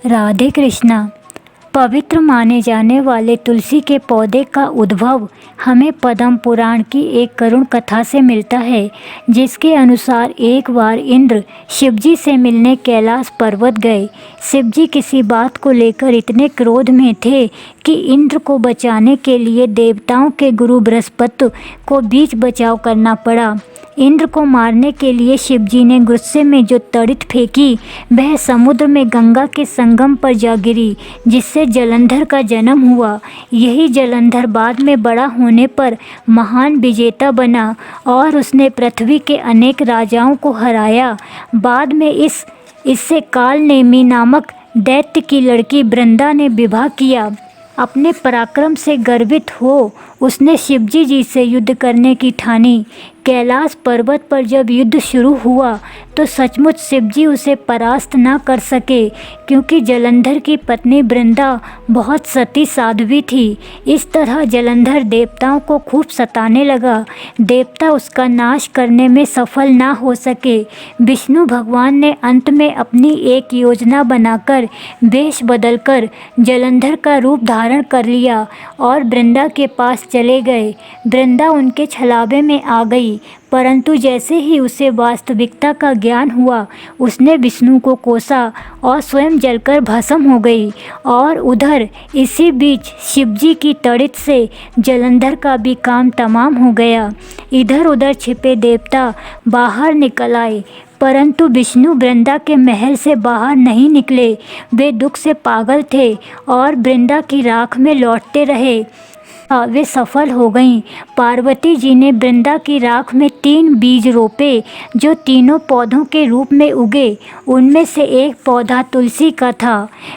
राधे कृष्णा। पवित्र माने जाने वाले तुलसी के पौधे का उद्भव हमें पद्म पुराण की एक करुण कथा से मिलता है, जिसके अनुसार एक बार इंद्र शिवजी से मिलने कैलाश पर्वत गए। शिवजी किसी बात को लेकर इतने क्रोध में थे कि इंद्र को बचाने के लिए देवताओं के गुरु बृहस्पति को बीच बचाव करना पड़ा। इंद्र को मारने के लिए शिवजी ने गुस्से में जो तड़ित फेंकी, वह समुद्र में गंगा के संगम पर जा गिरी, जिससे जलंधर का जन्म हुआ। यही जलंधर बाद में बड़ा होने पर महान विजेता बना और उसने पृथ्वी के अनेक राजाओं को हराया। बाद में इससे कालनेमी नामक दैत्य की लड़की वृंदा ने विवाह किया। अपने पराक्रम से गर्वित हो उसने शिवजी जी से युद्ध करने की ठानी। कैलाश पर्वत पर जब युद्ध शुरू हुआ तो सचमुच शिवजी उसे परास्त ना कर सके, क्योंकि जलंधर की पत्नी वृंदा बहुत सती साध्वी थी। इस तरह जलंधर देवताओं को खूब सताने लगा। देवता उसका नाश करने में सफल ना हो सके। विष्णु भगवान ने अंत में अपनी एक योजना बनाकर वेश बदलकर जलंधर का रूप धारण कर लिया और वृंदा के पास चले गए। वृंदा उनके छलावे में आ गई, परंतु जैसे ही उसे वास्तविकता का ज्ञान हुआ, उसने विष्णु को कोसा और स्वयं जलकर भस्म हो गई। और उधर इसी बीच शिवजी की तड़ित से जलंधर का भी काम तमाम हो गया। इधर उधर छिपे देवता बाहर निकल आए, परंतु विष्णु वृंदा के महल से बाहर नहीं निकले। वे दुख से पागल थे और वृंदा की राख में लौटते रहे। वे सफल हो गईं। पार्वती जी ने वृंदा की राख में 3 बीज रोपे, जो तीनों पौधों के रूप में उगे। उनमें से एक पौधा तुलसी का था।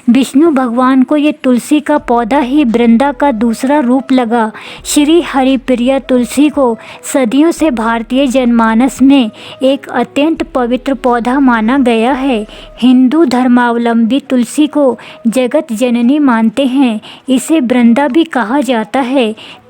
विष्णु भगवान को ये तुलसी का पौधा ही वृंदा का दूसरा रूप लगा। श्री हरिप्रिया तुलसी को सदियों से भारतीय जनमानस में एक अत्यंत पवित्र पौधा माना गया है। हिंदू धर्मावलंबी तुलसी को जगत जननी मानते हैं। इसे वृंदा भी कहा जाता है।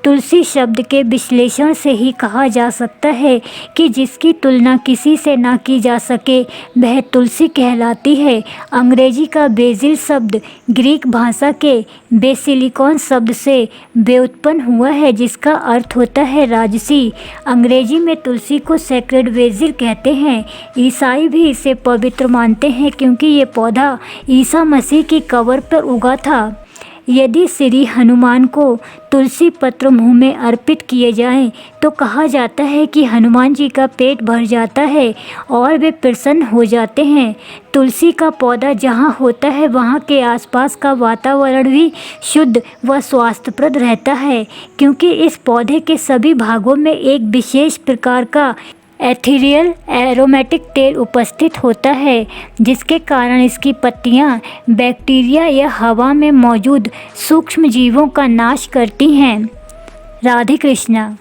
तुलसी शब्द के विश्लेषण से ही कहा जा सकता है कि जिसकी तुलना किसी से ना की जा सके, वह तुलसी कहलाती है। अंग्रेजी का बेसिल शब्द ग्रीक भाषा के बेसिलिकॉन शब्द से व्युत्पन्न हुआ है, जिसका अर्थ होता है राजसी। अंग्रेजी में तुलसी को सेक्रेड बेसिल कहते हैं। ईसाई भी इसे पवित्र मानते हैं, क्योंकि ये पौधा ईसा मसीह की कब्र पर उगा था। यदि श्री हनुमान को तुलसी पत्र मुँह में अर्पित किए जाएं, तो कहा जाता है कि हनुमान जी का पेट भर जाता है और वे प्रसन्न हो जाते हैं। तुलसी का पौधा जहाँ होता है, वहाँ के आसपास का वातावरण भी शुद्ध व स्वास्थ्यप्रद रहता है, क्योंकि इस पौधे के सभी भागों में एक विशेष प्रकार का एथेरियल एरोमेटिक तेल उपस्थित होता है, जिसके कारण इसकी पत्तियां बैक्टीरिया या हवा में मौजूद सूक्ष्म जीवों का नाश करती हैं। राधे कृष्णा।